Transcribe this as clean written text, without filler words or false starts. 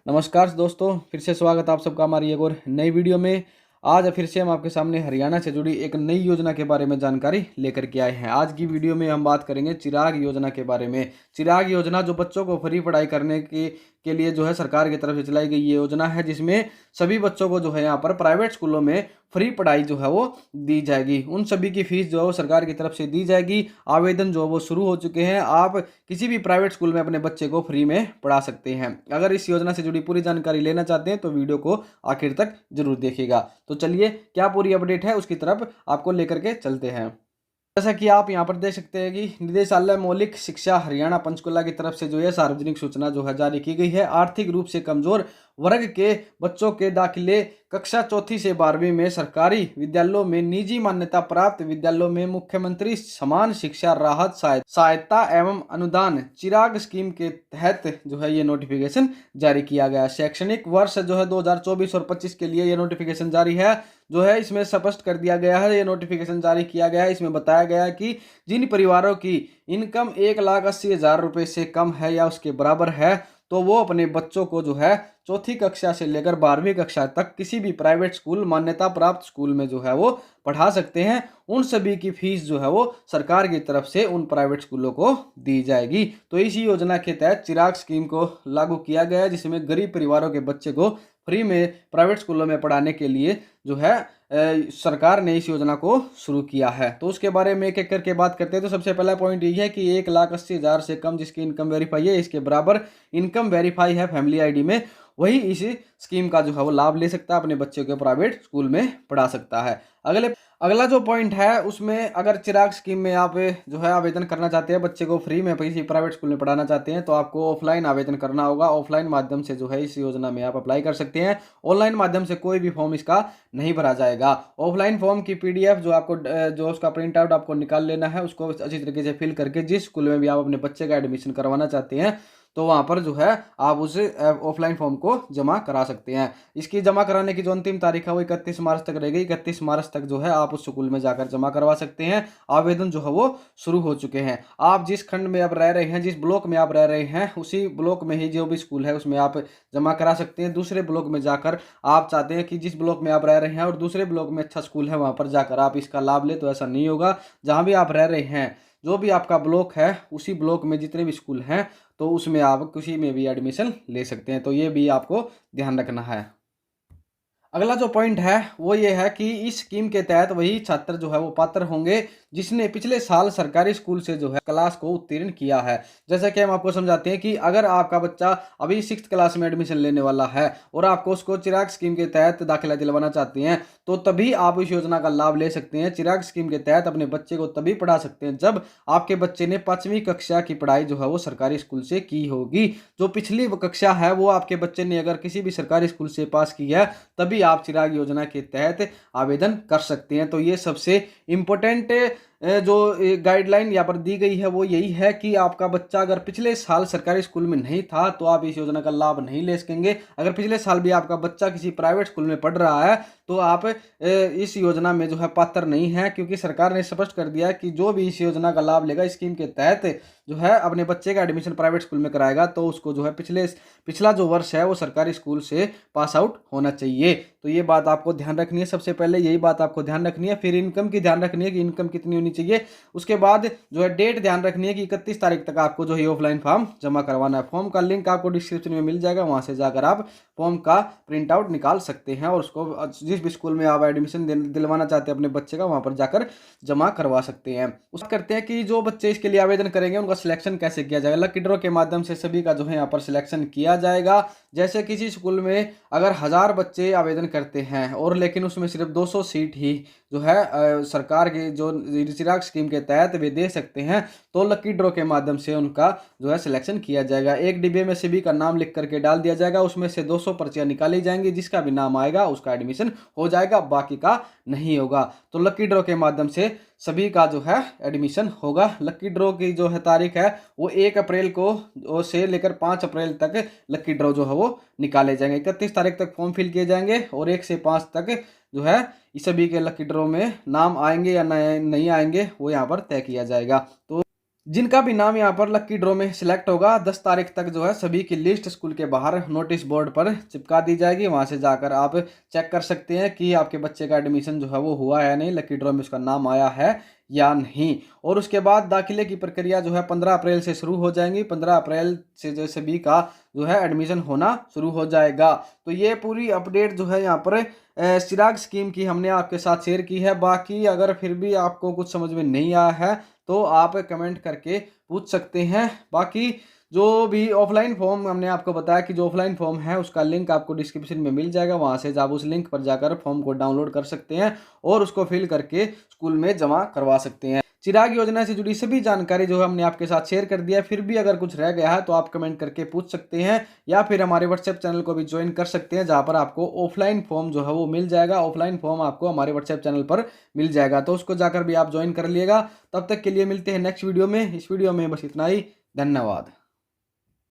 नमस्कार दोस्तों, फिर से स्वागत है आप सबका हमारी एक और नई वीडियो में। आज फिर से हम आपके सामने हरियाणा से जुड़ी एक नई योजना के बारे में जानकारी लेकर के आए हैं। आज की वीडियो में हम बात करेंगे चिराग योजना के बारे में। चिराग योजना जो बच्चों को फ्री पढ़ाई करने के लिए जो है सरकार की तरफ से चलाई गई ये योजना है, जिसमें सभी बच्चों को जो है यहाँ पर प्राइवेट स्कूलों में फ्री पढ़ाई जो है वो दी जाएगी। उन सभी की फीस जो है वो सरकार की तरफ से दी जाएगी। आवेदन जो है वो शुरू हो चुके हैं। आप किसी भी प्राइवेट स्कूल में अपने बच्चे को फ्री में पढ़ा सकते हैं। अगर इस योजना से जुड़ी पूरी जानकारी लेना चाहते हैं तो वीडियो को आखिर तक जरूर देखिएगा। तो चलिए, क्या पूरी अपडेट है उसकी तरफ आपको लेकर के चलते हैं। जैसा कि आप यहाँ पर देख सकते हैं कि निदेशालय मौलिक शिक्षा हरियाणा पंचकुला की तरफ से जो है सार्वजनिक सूचना जो है जारी की गई है। आर्थिक रूप से कमजोर वर्ग के बच्चों के दाखिले कक्षा चौथी से 12वीं में सरकारी विद्यालयों में निजी मान्यता प्राप्त विद्यालयों में मुख्यमंत्री समान शिक्षा राहत सहायता एवं अनुदान चिराग स्कीम के तहत जो है ये नोटिफिकेशन जारी किया गया। शैक्षणिक वर्ष जो है 2024 और 25 के लिए ये नोटिफिकेशन जारी है। जो है इसमें स्पष्ट कर दिया गया है, ये नोटिफिकेशन जारी किया गया है। इसमें बताया गया है कि जिन परिवारों की इनकम 1,80,000 रुपये से कम है या उसके बराबर है तो वो अपने बच्चों को जो है चौथी कक्षा से लेकर 12वीं कक्षा तक किसी भी प्राइवेट स्कूल मान्यता प्राप्त स्कूल में जो है वो पढ़ा सकते हैं। उन सभी की फीस जो है वो सरकार की तरफ से उन प्राइवेट स्कूलों को दी जाएगी। तो इसी योजना के तहत चिराग स्कीम को लागू किया गया है, जिसमें गरीब परिवारों के बच्चे को फ्री में प्राइवेट स्कूलों में पढ़ाने के लिए जो है सरकार ने इस योजना को शुरू किया है। तो उसके बारे में एक एक करके बात करते हैं। तो सबसे पहला पॉइंट ये है कि 1,80,000 से कम जिसकी इनकम वेरीफाई है, इसके बराबर इनकम वेरीफाई है फैमिली आईडी में, वही इस स्कीम का जो है वो लाभ ले सकता है, अपने बच्चे को प्राइवेट स्कूल में पढ़ा सकता है। अगला जो पॉइंट है उसमें, अगर चिराग स्कीम में आप जो है आवेदन करना चाहते हैं, बच्चे को फ्री में किसी प्राइवेट स्कूल में पढ़ाना चाहते हैं, तो आपको ऑफलाइन आवेदन करना होगा। ऑफलाइन माध्यम से जो है इस योजना में आप अप्लाई कर सकते हैं। ऑनलाइन माध्यम से कोई भी फॉर्म इसका नहीं भरा जाएगा। ऑफलाइन फॉर्म की पीडीएफ जो उसका प्रिंट आउट आपको निकाल लेना है, उसको अच्छी तरीके से फिल करके जिस स्कूल में भी आप अपने बच्चे का एडमिशन करवाना चाहते हैं तो वहाँ पर जो है आप उस ऑफलाइन फॉर्म को जमा करा सकते हैं। इसकी जमा कराने की जो अंतिम तारीख है वो 31 मार्च तक रहेगी। 31 मार्च तक जो है आप उस स्कूल में जाकर जमा करवा सकते हैं। आवेदन जो है वो शुरू हो चुके हैं। आप जिस खंड में आप रह रहे हैं, जिस ब्लॉक में आप रह रहे हैं, उसी ब्लॉक में ही जो भी स्कूल है उसमें आप जमा करा सकते हैं। दूसरे ब्लॉक में जाकर आप चाहते हैं कि जिस ब्लॉक में आप रह रहे हैं और दूसरे ब्लॉक में अच्छा स्कूल है वहाँ पर जाकर आप इसका लाभ ले, तो ऐसा नहीं होगा। जहाँ भी आप रह रहे हैं, जो भी आपका ब्लॉक है, उसी ब्लॉक में जितने भी स्कूल हैं तो उसमें आप किसी में भी एडमिशन ले सकते हैं। तो ये भी आपको ध्यान रखना है। अगला जो पॉइंट है वो ये है कि इस स्कीम के तहत वही छात्र जो है वो पात्र होंगे जिसने पिछले साल सरकारी स्कूल से जो है क्लास को उत्तीर्ण किया है। जैसा कि हम आपको समझाते हैं कि अगर आपका बच्चा अभी 6th क्लास में एडमिशन लेने वाला है और आपको उसको चिराग स्कीम के तहत दाखिला दिलवाना चाहते हैं, तो तभी आप इस योजना का लाभ ले सकते हैं। चिराग स्कीम के तहत अपने बच्चे को तभी पढ़ा सकते हैं जब आपके बच्चे ने 5वीं कक्षा की पढ़ाई जो है वो सरकारी स्कूल से की होगी। जो पिछली कक्षा है वो आपके बच्चे ने अगर किसी भी सरकारी स्कूल से पास की है, तभी आप चिराग योजना के तहत आवेदन कर सकते हैं। तो ये सबसे इम्पोर्टेंट जो गाइडलाइन यहाँ पर दी गई है वो यही है कि आपका बच्चा अगर पिछले साल सरकारी स्कूल में नहीं था तो आप इस योजना का लाभ नहीं ले सकेंगे। अगर पिछले साल भी आपका बच्चा किसी प्राइवेट स्कूल में पढ़ रहा है तो आप इस योजना में जो है पात्र नहीं है, क्योंकि सरकार ने स्पष्ट कर दिया कि जो भी इस योजना का लाभ लेगा स्कीम के तहत जो है अपने बच्चे का एडमिशन प्राइवेट स्कूल में कराएगा तो उसको जो है पिछला जो वर्ष है वो सरकारी स्कूल से पास आउट होना चाहिए। तो ये बात आपको ध्यान रखनी है। सबसे पहले यही बात आपको ध्यान रखनी है। फिर इनकम की ध्यान रखनी है कि इनकम कितनी होनी चाहिए। उसके बाद जो है डेट ध्यान रखनी है कि 31 तारीख तक आपको जो है ऑफलाइन फॉर्म जमा करवाना है। फॉर्म का लिंक आपको डिस्क्रिप्शन में मिल जाएगा, वहां से जाकर आप फॉर्म का प्रिंट आउट निकाल सकते हैं और उसको जिस भी स्कूल में आप एडमिशन दिलवाना चाहते हैं अपने बच्चे का, वहां पर जाकर जमा करवा सकते हैं। उस करते हैं कि जो बच्चे इसके लिए आवेदन करेंगे उनका सिलेक्शन कैसे किया जाएगा। लकी ड्रॉ के माध्यम से सभी का जो है यहाँ पर सिलेक्शन किया जाएगा। जैसे किसी स्कूल में अगर 1000 बच्चे आवेदन करते हैं और लेकिन उसमें सिर्फ 200 सीट ही जो है सरकार की जो चिराग स्कीम के तहत वे दे सकते हैं, तो लकी ड्रॉ के माध्यम से उनका जो है सिलेक्शन किया जाएगा। एक डिब्बे में सभी का नाम लिख करके डाल दिया जाएगा, उसमें से 200 पर्चियां निकाली जाएंगी। जिसका भी नाम आएगा उसका एडमिशन हो जाएगा, बाकी का नहीं होगा। तो लकी ड्रॉ के माध्यम से सभी का जो है एडमिशन होगा। लकी ड्रॉ की जो है तारीख है वो 1 अप्रैल को से लेकर 5 अप्रैल तक लकी ड्रॉ जो है वो निकाले जाएंगे। 31 तारीख तक फॉर्म फिल किए जाएंगे और 1 से 5 तक जो है इस सभी के लकी ड्रॉ में नाम आएंगे या नहीं आएंगे वो यहाँ पर तय किया जाएगा। तो जिनका भी नाम यहाँ पर लक्की ड्रॉ में सिलेक्ट होगा 10 तारीख तक जो है सभी की लिस्ट स्कूल के बाहर नोटिस बोर्ड पर चिपका दी जाएगी। वहाँ से जाकर आप चेक कर सकते हैं कि आपके बच्चे का एडमिशन जो है वो हुआ है नहीं, लक्की ड्रॉ में उसका नाम आया है या नहीं। और उसके बाद दाखिले की प्रक्रिया जो है 15 अप्रैल से शुरू हो जाएंगी। 15 अप्रैल से जो सभी का जो है एडमिशन होना शुरू हो जाएगा। तो ये पूरी अपडेट जो है यहाँ पर चिराग स्कीम की हमने आपके साथ शेयर की है। बाकी अगर फिर भी आपको कुछ समझ में नहीं आया है तो आप कमेंट करके पूछ सकते हैं। बाकी जो भी ऑफलाइन फॉर्म हमने आपको बताया कि जो ऑफलाइन फॉर्म है उसका लिंक आपको डिस्क्रिप्शन में मिल जाएगा। वहां से आप उस लिंक पर जाकर फॉर्म को डाउनलोड कर सकते हैं और उसको फिल करके स्कूल में जमा करवा सकते हैं। चिराग योजना से जुड़ी सभी जानकारी जो है हमने आपके साथ शेयर कर दिया है। फिर भी अगर कुछ रह गया है तो आप कमेंट करके पूछ सकते हैं या फिर हमारे व्हाट्सएप चैनल को भी ज्वाइन कर सकते हैं, जहां पर आपको ऑफलाइन फॉर्म जो है वो मिल जाएगा। ऑफलाइन फॉर्म आपको हमारे व्हाट्सएप चैनल पर मिल जाएगा, तो उसको जाकर भी आप ज्वाइन कर लिएगा। तब तक के लिए मिलते हैं नेक्स्ट वीडियो में। इस वीडियो में बस इतना ही। धन्यवाद।